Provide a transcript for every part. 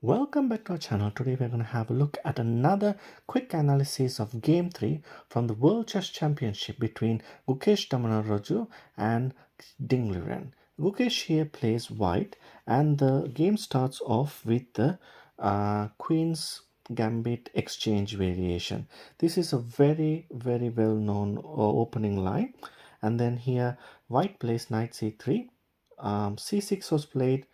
Welcome back to our channel. Today we're going to have a look at another quick analysis of Game 3 from the World Chess Championship between Gukesh Dommaraju and Liren. Gukesh here plays white and the game starts off with the Queen's Gambit exchange variation. This is a very well known opening line, and then here white plays knight c3, c6 was played,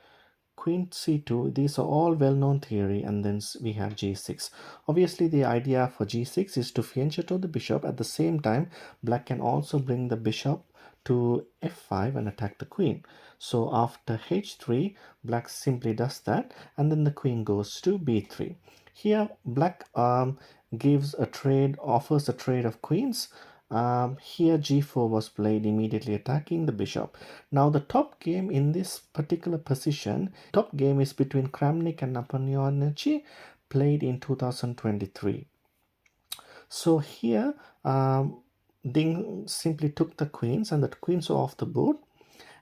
queen c2. These are all well-known theory, and then we have g6. Obviously the idea for g6 is to fianchetto the bishop. At the same time, black can also bring the bishop to f5 and attack the queen. So after h3, black simply does that, and then the queen goes to b3. Here black offers a trade of queens. Here g4 was played, immediately attacking the bishop. Now the top game in this particular position, top game is between Kramnik and Napoleonici, played in 2023. So here Ding simply took the queens, and the queens are off the board,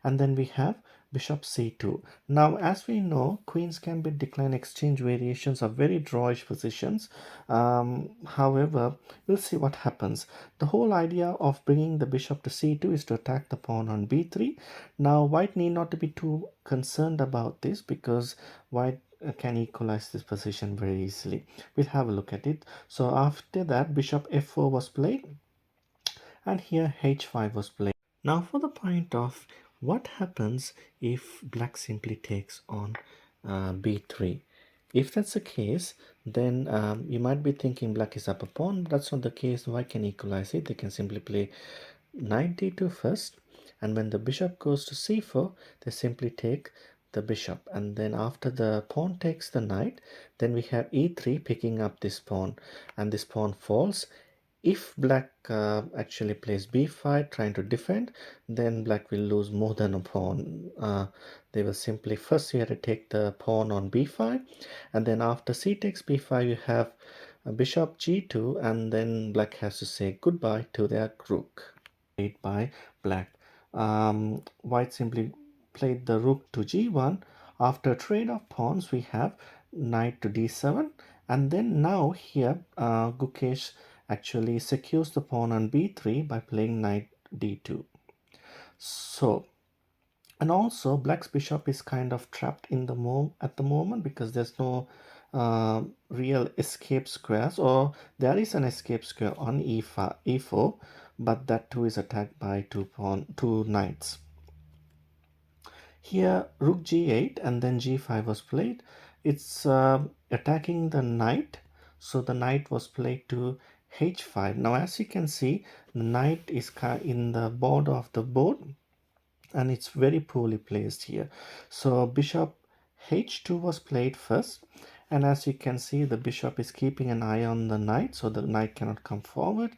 and then we have bishop c2. Now, as we know, queens can be decline exchange variations are very drawish positions. However, we'll see what happens. The whole idea of bringing the bishop to c2 is to attack the pawn on b3. Now, white need not to be too concerned about this because white can equalize this position very easily. We'll have a look at it. So after that, bishop f4 was played, and here h5 was played. Now for the point of what happens if black simply takes on b3. If that's the case, then you might be thinking black is up a pawn, but that's not the case. White can equalize it. They can simply play knight d2 first, and when the bishop goes to c4, they simply take the bishop, and then after the pawn takes the knight, then we have e3 picking up this pawn, and this pawn falls. If black actually plays b5 trying to defend, then black will lose more than a pawn. They will simply first you have to take the pawn on b5, and then after c takes b5 you have bishop g2, and then black has to say goodbye to their rook. Played by black. White simply played the rook to g1. After trade of pawns we have knight to d7, and then now here Gukesh actually secures the pawn on b3 by playing knight d2. So, and also black's bishop is kind of trapped in the at the moment because there's no real escape squares, or there is an escape square on e4, but that too is attacked by two knights. Here rook g8 and then g5 was played. It's attacking the knight, so the knight was played to h5. Now as you can see, the knight is in the border of the board, and it's very poorly placed here. So bishop h2 was played first, and as you can see, the bishop is keeping an eye on the knight, so the knight cannot come forward.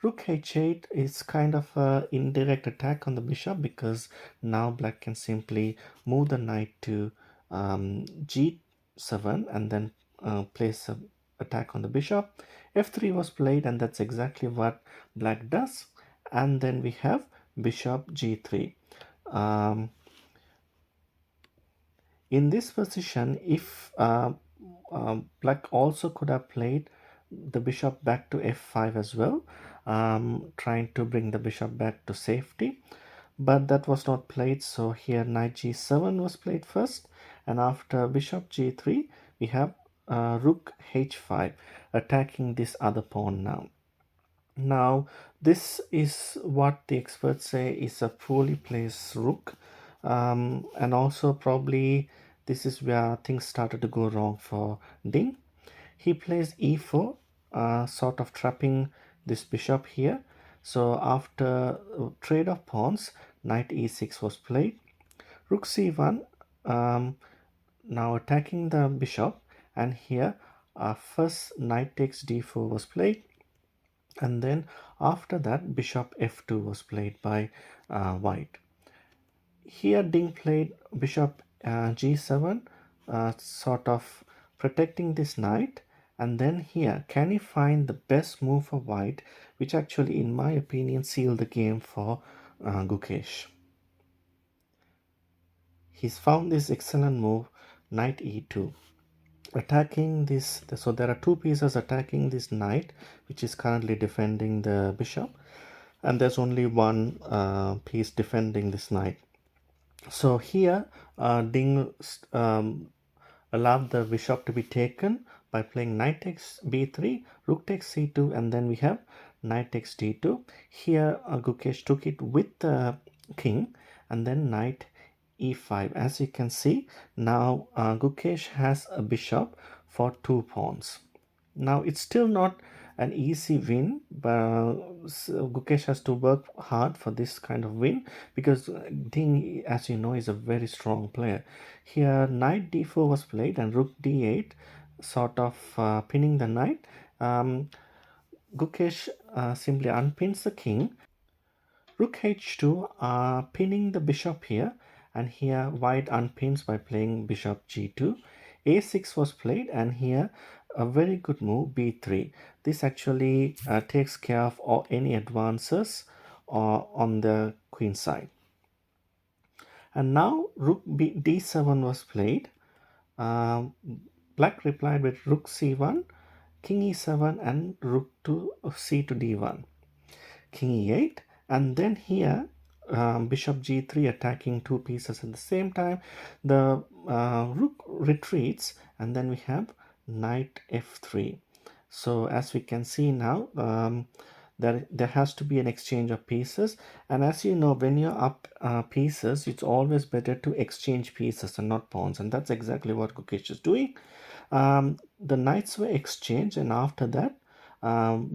Rook h8 is kind of an indirect attack on the bishop because now black can simply move the knight to g7 and then place an attack on the bishop. f3 was played, and that's exactly what black does. And then we have bishop g3. In this position, if black also could have played the bishop back to f5 as well, trying to bring the bishop back to safety, but that was not played. So here knight g7 was played first, and after bishop g3 we have rook h5 attacking this other pawn. Now this is what the experts say is a poorly placed rook, and also probably this is where things started to go wrong for Ding. He plays e4, sort of trapping this bishop here. So after trade of pawns, knight e6 was played. Rook c1, now attacking the bishop, and here first knight takes d4 was played, and then after that bishop f2 was played by white. Here Ding played bishop g7, sort of protecting this knight, and then here can he find the best move for white, which actually in my opinion sealed the game for Gukesh. He's found this excellent move, knight e2. attacking this. So there are two pieces attacking this knight, which is currently defending the bishop, and there's only one piece defending this knight. So here Ding allowed the bishop to be taken by playing knight takes b3, rook takes c2, and then we have knight takes d2. Here Gukesh took it with the king, and then knight e5. As you can see, now Gukesh has a bishop for 2 pawns. Now it's still not an easy win, but Gukesh has to work hard for this kind of win, because Ding, as you know, is a very strong player. Here knight d4 was played and rook d8, sort of pinning the knight. Gukesh simply unpins the king. Rook h2 pinning the bishop here, and here white unpins by playing bishop g2. a6 was played, and here a very good move b3. This actually takes care of any advances on the queen side. And now rook d7 was played. Black replied with rook c1, king e7, and rook to c to d1, king e8, and then here bishop g3 attacking two pieces at the same time. The rook retreats, and then we have knight f3. So as we can see now, there has to be an exchange of pieces, and as you know, when you're up pieces, it's always better to exchange pieces and not pawns, and that's exactly what Gukesh is doing. The knights were exchanged, and after that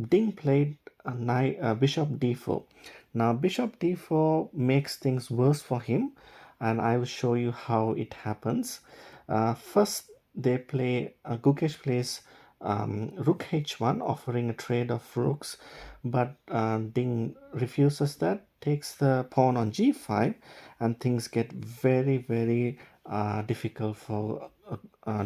Ding played bishop d4. Now bishop d4 makes things worse for him, and I will show you how it happens. First they play Gukesh plays rook h1, offering a trade of rooks, but Ding refuses that, takes the pawn on g5, and things get very difficult for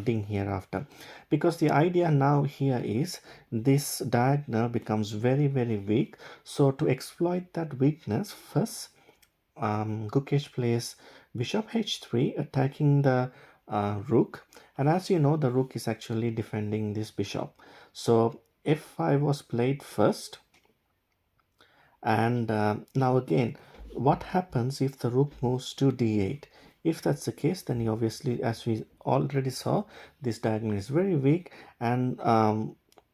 Ding hereafter, because the idea now here is this diagonal becomes very weak. So to exploit that weakness, first Gukesh plays bishop h3, attacking the rook, and as you know, the rook is actually defending this bishop. So f5 was played first, and now again, what happens if the rook moves to d8? If that's the case, then you obviously, as we already saw, this diagonal is very weak, and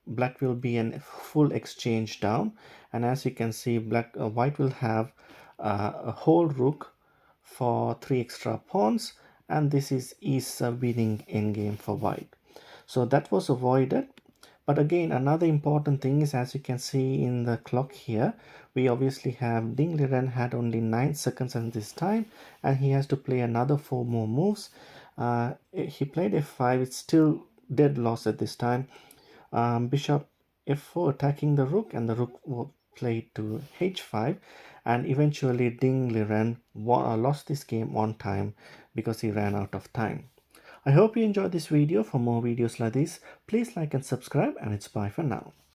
black will be in full exchange down. And as you can see, white will have a whole rook for 3 extra pawns, and this is a winning endgame for white. So that was avoided. But again, another important thing is, as you can see in the clock here, we obviously have Ding Liren had only 9 seconds at this time, and he has to play another 4 more moves. He played f5, it's still dead loss at this time. Bishop f4 attacking the rook, and the rook played to h5, and eventually Ding Liren lost this game on time because he ran out of time. I hope you enjoyed this video. For more videos like this, please like and subscribe, and it's bye for now.